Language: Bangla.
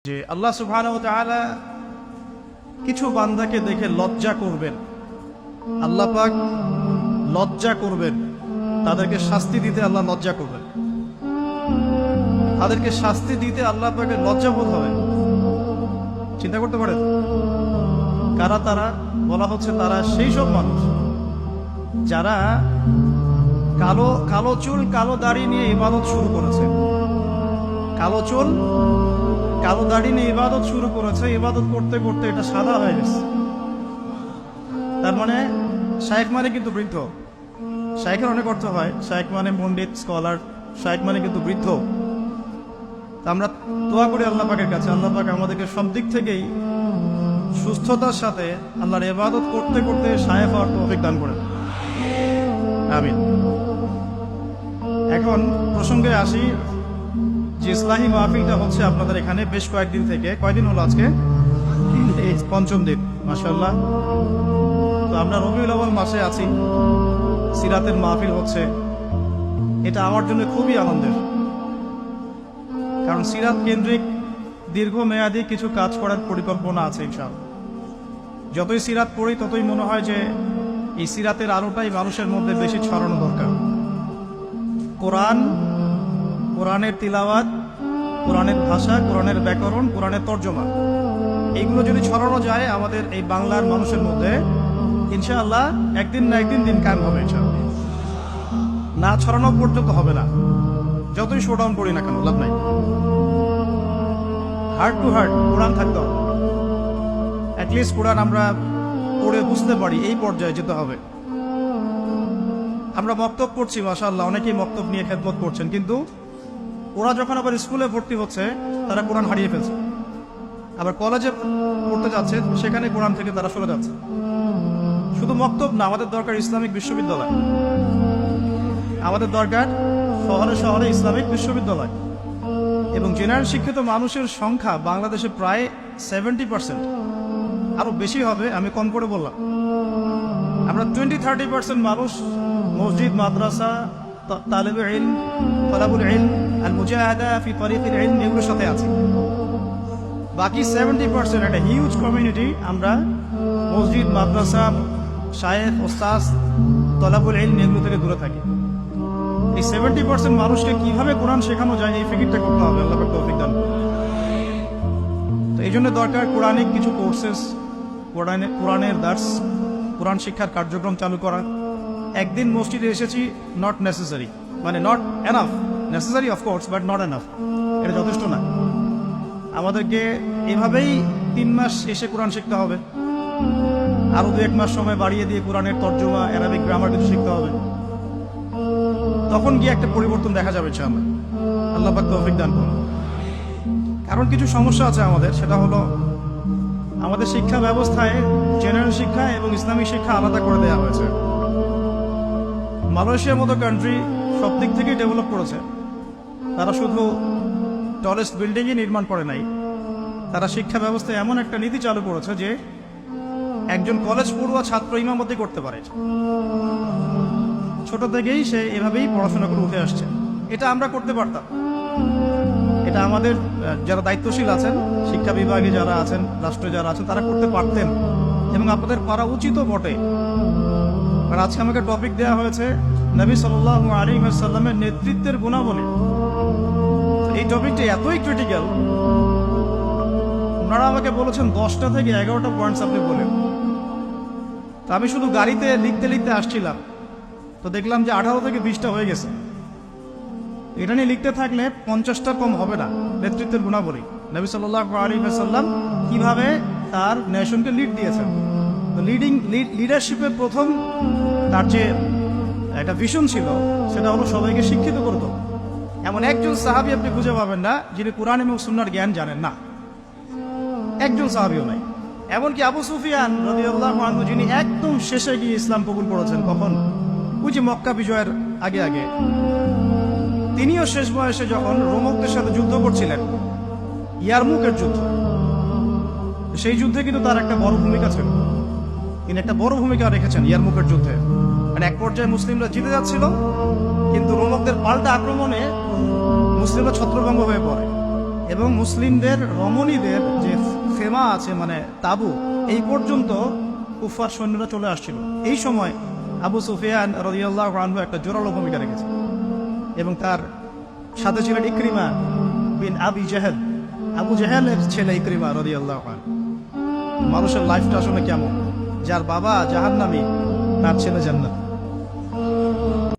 যে আল্লাহ সুবহানাহু ওয়া তাআলা কিছু বান্দাকে দেখে লজ্জা করবেন, আল্লাহ পাক লজ্জা করবেন, তাদেরকে শাস্তি দিতে আল্লাহ লজ্জা করবেন, তাদেরকে শাস্তি দিতে আল্লাহ পাকের লজ্জা বোধ হবে। চিন্তা করতে পারেন কারা তারা? বলা হচ্ছে তারা সেই সব মানুষ যারা কালো কালো চুল কালো দাড়ি নিয়ে ইবাদত শুরু করেছে, কালো চুল কালো দাড়ি নিয়ে ইবাদত শুরু করেছে, ইবাদত করতে করতে এটা সাদা হয়ে গেছে। তার মানে শায়েখ মানে কিন্তু বৃদ্ধ, শায়েখের অনেক অর্থ হয়, শায়েখ মানে পণ্ডিত স্কলার, শায়েখ মানে কিন্তু বৃদ্ধ। আমরা দোয়া করি আল্লাহ পাকের কাছে, আল্লাহ পাক আমাদেরকে সব দিক থেকেই সুস্থতার সাথে আল্লাহর ইবাদত করতে করতে শায়েখ হওয়ার তৌফিক দান করেন, আমিন। এখন প্রসঙ্গে আসি যে ইসলাহি মাহফিলটা হচ্ছে আপনাদের এখানে বেশ কয়েকদিন থেকে, কয়দিন হলো আজকে? এই পঞ্চম দিন, মাশাআল্লাহ। তো আমরা রবিউল আউয়াল মাসে আছি, সিরাতের মাহফিল হচ্ছে, এটা আমার জন্য খুবই আনন্দের, কারণ সিরাত কেন্দ্রিক দীর্ঘমেয়াদী কিছু কাজ করার পরিকল্পনা আছে ইনশাআল্লাহ। যতই সিরাত পড়ি ততই মনে হয় যে এই সিরাতের আলোটাই মানুষের মধ্যে বেশি ছড়ানো দরকার। কোরআনের তিলাওয়াত, কোরআনের ভাষা, কোরআনের ব্যাকরণ, কোরআনের তর্জমা, এইগুলো যদি ছড়ানো যায় আমাদের এই বাংলার মানুষের মধ্যে, ইনশাআল্লাহ একদিন না একদিন দিন কায়েম হবে ইনশাআল্লাহ। না ছড়ানো পর্যন্ত হবে না, যতই শোডাউন করি না কেন লাভ নাই। হার্ট টু হার্ট কোরআন থাকতে হবে, অ্যাটলিস্ট কোরআন আমরা পড়ে বুঝতে পারি, এই পর্যায়ে যেতে হবে। আমরা মক্তব পড়ছি, মাশাআল্লাহ, অনেকেই মক্তব নিয়ে খেদমত করছেন, কিন্তু ওরা যখন আবার স্কুলে ভর্তি হচ্ছে তারা কোরআন হারিয়ে ফেলছে, আবার কলেজে পড়তে যাচ্ছে সেখানে কোরআন থেকে তারা সরে যাচ্ছে। শুধু মক্তব না, আমাদের দরকার ইসলামিক বিশ্ববিদ্যালয়, আমাদের দরকার শহরে শহরে ইসলামিক বিশ্ববিদ্যালয়। এবং জেনারেল শিক্ষিত মানুষের সংখ্যা বাংলাদেশে প্রায় 70%, আরো বেশি হবে, আমি কম করে বললাম। আমরা 20-30% মানুষ মসজিদ, মাদ্রাসা, তালিবে ইলম, তলাবুল ইলম, আল মুজাহাদা ফি তরিকিল ইলম, এগুলোর সাথে আছে। বাকি 70% একটা হিউজ কমিউনিটি আমরা মসজিদ, মাদ্রাসা, শায়েখ, ওস্তাদ, তলাবুল ইলম এগুলো থেকে দূরে থাকি। এই 70% মানুষকে কিভাবে কোরআন শেখানো যায় এই ফিকিরটা করতে হবে, আল্লাহ পাক তৌফিক দান। তো এই জন্য দরকার কোরআনিক কিছু কোর্সেস, কোরআনের দার্স, কোরআন শিক্ষার কার্যক্রম চালু করা। একদিন মসজিদে এসেছি নট নেসেসারি, মানে not enough, necessary of course but not enough, এটা যথেষ্ট না। আমাদেরকে এভাবেই 3 মাস এসে কোরআন শিখতে হবে, আরো 2-1 মাস সময় বাড়িয়ে দিয়ে কোরআনের তর্জমা, অ্যারাবিক গ্রামার কিছু শিখতে হবে, তখন গিয়ে একটা পরিবর্তন দেখা যাবে ইনশাআল্লাহ। আল্লাহ পাক তৌফিক দান করুন। কারণ কিছু সমস্যা আছে আমাদের, সেটা হলো আমাদের শিক্ষা ব্যবস্থায় জেনারেল শিক্ষা এবং ইসলামিক শিক্ষা আলাদা করে দেওয়া হয়েছে। মালয়েশিয়ার মতো কান্ট্রি সব দিক থেকেই ডেভেলপ করেছে, তারা শুধু টলেস্ট বিল্ডিংই নির্মাণ করে নাই, তারা শিক্ষা ব্যবস্থায় এমন একটা নীতি চালু করেছে যে একজন কলেজ পড়ুয়া ছাত্র ইমামতি করতে পারে, ছোট থেকেই সে এভাবেই পড়াশোনা করে উঠে আসছে। এটা আমরা করতে পারতাম, এটা আমাদের যারা দায়িত্বশীল আছেন, শিক্ষা বিভাগে যারা আছেন, রাষ্ট্রে যারা আছেন, তারা করতে পারতেন এবং আপনাদের পারা উচিতও বটে। কারণ আজকে আমাকে টপিক দেওয়া হয়েছে নবী সাল্লাল্লাহু আলাইহি ওয়াসাল্লামের নেতৃত্বের গুণাবলী। এই টপিকটা এতই ক্রিটিক্যাল, ওনারা আমাকে বলেছেন 10টা থেকে 11টা পয়েন্টস আপনি বলেন। তো আমি শুধু গাড়িতে লিখতে লিখতে আসছিলাম, তো দেখলাম যে 18 থেকে 20টা হয়ে গেছে। এটা নিয়ে লিখতে থাকলে 50টা কম হবে না। নেতৃত্বের গুণাবলী, নবী সাল্লাল্লাহু আলাইহি ওয়াসাল্লাম কিভাবে তার নেশনকে লিড দিয়েছেন। তো লিডারশিপের প্রথম তার যে একটা ভিশন ছিল সেটা হলো সবাইকে শিক্ষিত করত। এমন একজন সাহাবী আপনি খুঁজে পাবেন না যিনি কোরআন এবং সুন্নাহর জ্ঞান জানেন না, একজন সাহাবীও নাই। এমনকি আবু সুফিয়ান রাদিয়াল্লাহু আনহু, যিনি একদম শেষে গিয়ে ইসলাম কবুল করেছেন, কখন? ওই যে মক্কা বিজয়ের আগে আগে, তিনিও শেষ বয়সে যখন রোমকদের সাথে যুদ্ধ করছিলেন, ইয়ারমুকের যুদ্ধ, সেই যুদ্ধে কিন্তু তার একটা বড় ভূমিকা ছিল, তিনি একটা বড় ভূমিকা রেখেছেন ইয়ারমুকের যুদ্ধে। মানে এক পর্যায়ে মুসলিমরা জিতে যাচ্ছিল, কিন্তু রোমকদের পাল্টা আক্রমণে মুসলিমরা ছত্রভঙ্গ হয়ে পড়ে। এবং মুসলিমদের রমণীদের যে খেমা আছে মানে তাবু, এই পর্যন্ত কুফার সৈন্যরা চলে আসছিল। এই সময় আবু সুফিয়ান রাদিয়াল্লাহু আনহু একটা জোরালো ভূমিকা রেখেছে এবং তার সাথে ছিলেন ইকরিমা বিন আবি জাহেল, আবু জাহেলের ছেলে ইকরিমা রাদিয়াল্লাহু আনহু। মানুষের লাইফটা আসলে কেমন, যার বাবা জাহান্নামী তার ছেলে জান্নাত।